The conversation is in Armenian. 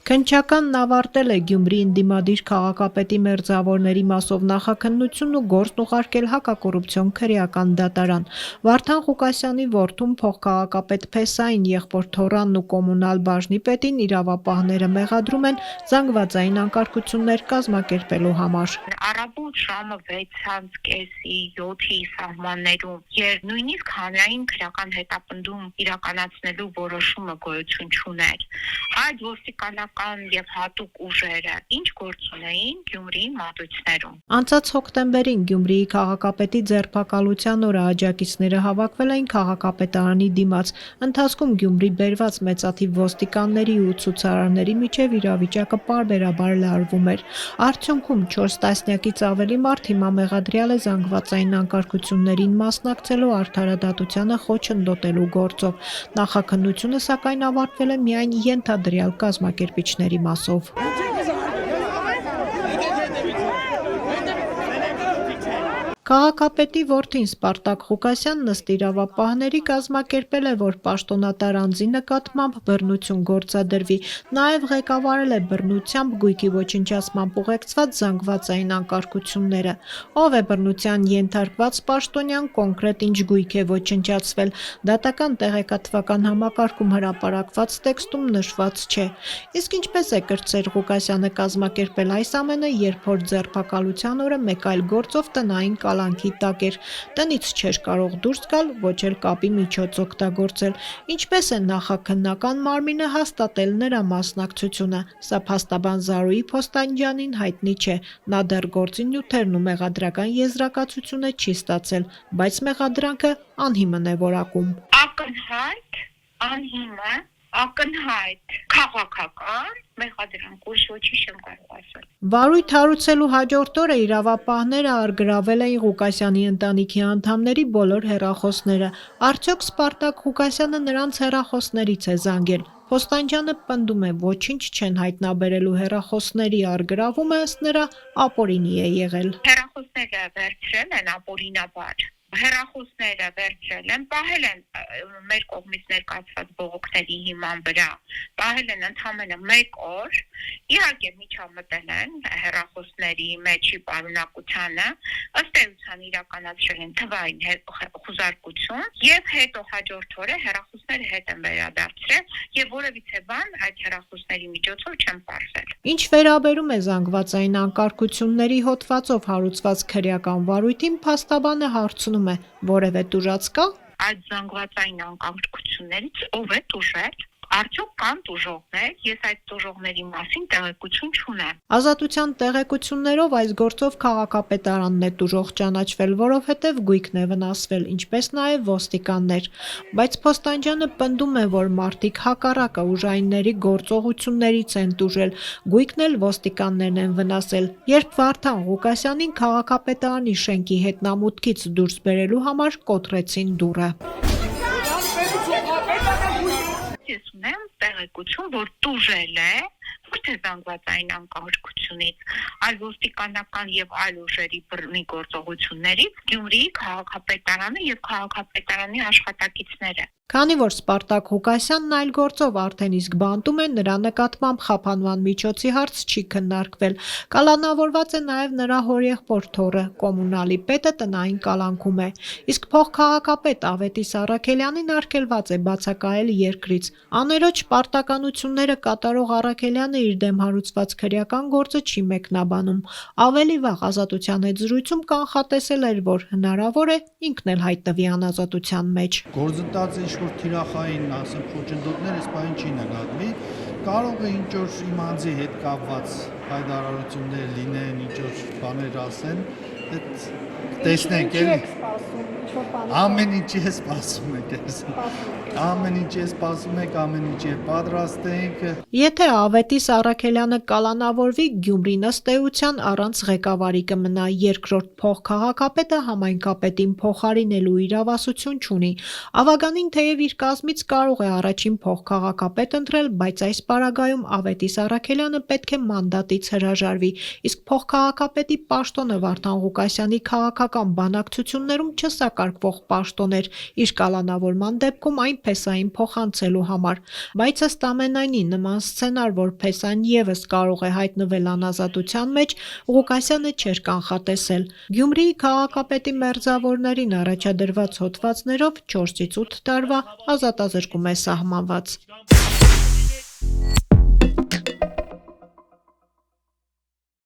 Քննչականն ավարտել է Գյումրի ընդդիմադիր քաղաքապետի մերձավորների մասով նախաքննությունն ու գործն ուղարկել հակակոռուպցիոն քրեական դատարան։ Վարդան Ղուկասյանի որդուն փոխքաղաքապետ Փեսային, եղբոր Թորանն ու կոմունալ բաժնի պետին իրավապահները մեղադրում են զանգվածային անկարգություններ կազմակերպելու համար։ Առավոտ ժամը 6:30-ի 7-ի սահմաններում, երբ նույնիսկ հանրային քրեական հետապնդում իրականացնելու որոշումը գոյություն չուներ, այդ ոստիկանական եւ հատուկ ուժերը ինչ գործ ունեին Գյումրիի մատույցներում։ Անցած հոկտեմբերին Գյումրիի քաղաքապետի ձերբակալության օրը աջակիցները հավաքվել էին քաղաքապետարանի դիմաց։ Ընթացքում Գյումրի բերված մեծաթիվ ոստիկանների ու ցուցարարների միջև իրավիճակը պարբերաբար լարվում էր։ Արդյունքում 4 տասնյակից ավելի մարդ հիմա մեղադրյալ է զանգվածային անկարգություններին մասնակցելու արդարադատությանը խոչընդոտելու գործով։ Նախաքննությունը սակայն ավարտվել է միայն ենթադրյալ կազմակերպիչների մասով։ Քաղաքապետի որդին Սպարտակ Ղուկասյանն ըստ իրավապահների կազմակերպել է, որ պաշտոնատար անձի նկատմամբ բռնություն գործադրվի, նաև ղեկավարել է բռնությամբ գույքի ոչնչացմամբ ուղեկցված զանգվածային անկարգությունները։ Ով է բռնության ենթարկված պաշտոնյան, կոնկրետ ինչ գույք է ոչնչացվել, դատական տեղեկատվական համակարգում հրապարակված տեքստում նշված չէ։ Իսկ ինչպես է կրտսեր Ղուկասյանը կազմակերպել այս ամենը, երբ որ ձերբակալության օրը մեկ այլ գործով տնային կալանքի տակ էր, տնից չէր կարող դուրս գալ, ոչ էլ կապի միջոց օգտագործել։ Ինչպես է նախաքննական մարմինը հաստատել նրա մասնակցությունը, սա փաստաբան Զարուհի Փոստանջյանին հայտնի չէ։ Նա դեռ գործի նյութերն ու մեղադրական եզրակացությունը չի ստացել, բայց մեղադրանքը անհիմն է որակում։ Ակնհայտ, անհիմն, ակնհայտ քաղաքական մեղադրանք, ուրիշ ոչինչ չեմ կարող ասել։ Վարույթ հարուցելու հաջորդ օրը իրավապահները առգրավել էին Ղուկասյանի ընտանիքի անդամների բոլոր հեռախոսները։ Արդյոք Սպարտակ Ղուկասյանը նրանց հեռախոսներից է զանգել։ Փոստանջյանը պնդում է, ոչինչ չեն հայտնաբերելու հեռախոսների առգրավումը ըստ նրա ապօրինի է եղել։ Հեռախոսները վերցրել են ապօրինաբար։ Հեռախոսները վերցրել են, պահել են մեր կողմից ներկայացված բողոքների հիման վրա, պահել են ընդամենը 1 օր, իհարկե միջամտել են հեռախոսների մեջի պարունակությանը, ըստ էության իրականացրել են թվային խուզարկություն եւ հետո հաջորդ օրը հեռախոսները հետ են վերադարձրել եւ որևիցե բան այդ հեռախոսների միջոցով չեն պարզել։ Ինչ վերաբերում է զանգվածային անկարգությունների հոդվածով հարուցված քրեական վարույթին, փաստաբանը հարցնում է. որևէ տուժած կա։ Այդ զանգվածային անկարգություններից ով է տուժել։ Արդյոք կան տուժողներ, ես այդ տուժողների մասին տեղեկություն չունեմ։ Ազատության տեղեկություններով այս գործով քաղաքապետարանն է տուժող ճանաչվել, որովհետև գույքն է վնասվել, ինչպես նաև ոստիկաններ։ Բայց Փոստանջյանը պնդում է, որ մարդիկ հակառակը ուժայինների գործողություններից են տուժել, գույքն էլ ոստիկաններն են վնասել, երբ Վարդան Ղուկասյանին քաղաքապետարանի շենքի հետնամուտքից դուրս բերելու համար կոտրեցին դուռը։ Ես ունեմ տեղեկություն, որ տուժել է ոչ թե զանգվածային անկարգությունից, այլ ոստիկանական եւ այլ ուժերի բռնի գործողություններից Գյումրիի քաղաքապետարանը եւ քաղաքապետարանի աշխատակիցները։ Քանի որ Սպարտակ Ղուկասյանն այլ գործով արդեն իսկ բանտում է, նրա նկատմամբ խափանման միջոցի հարց չի քննարկվել։ Կալանավորված է նաև նրա հորեղբոր Թոռը, կոմունալի պետը տնային կալանքում է։ Իսկ փոխքաղաքապետ Ավետիս Առաքելյանին արգելված է բացակայել երկրից։ Աներոջ պարտականությունները կատարող Առաքելյանը իր դեմ հարուցված քրեական գործը չի մեկնաբանում։ Ավելի վաղ Ազատության հետ զրույցում կանխատեսել էր, որ հնարավոր է ինքն էլ հայտնվի անազատության մեջ։ Գործընթացը ինչ-որ թիրախային, ասեմ, խոչընդոտներ այս բանը չի նկատվի, կարող է ինչ-որ իմ անձի հետ կապված հայտարարություններ լինեն, ինչ-որ բաներ ասեն, այդ տեսնենք էլի։ Ամեն ինչի է սպասում եք ես։ Ամեն ինչի է սպասում եք, ամեն ինչի է պատրաստ ենք։ Եթե Ավետիս Առաքելյանը կալանավորվի, Գյումրին ըստ էության առանց ղեկավարի կմնա, երկրորդ փոխքաղաքապետը համայնքապետին փոխարինելու իրավասություն չունի։ Ավագանին թեև իր կազմից կարող է առաջին փոխքաղաքապետ ընտրել, բայց այս պարագայում Ավետիս Առաքելյանը պետք է մանդատից հրաժարվի, իսկ փոխքաղաքապետի պաշտոնը Վարդան Ղուկասյանի քաղաքական բանակցություններում չսակարկվող պաշտոն էր իր կալանավորման դեպքում այն փեսային փոխանցելու համար, բայց ըստ ամենայնի նման սցենար, որ փեսան ևս կարող է հայտնվել անազատության մեջ, Ղուկասյանը չէր կանխատեսել։ Գյումրիի քաղաքապետի մերձավորներին առաջադրված հոդվածներով 4-ից 8 տարվա ազատազրկում է սահմանված։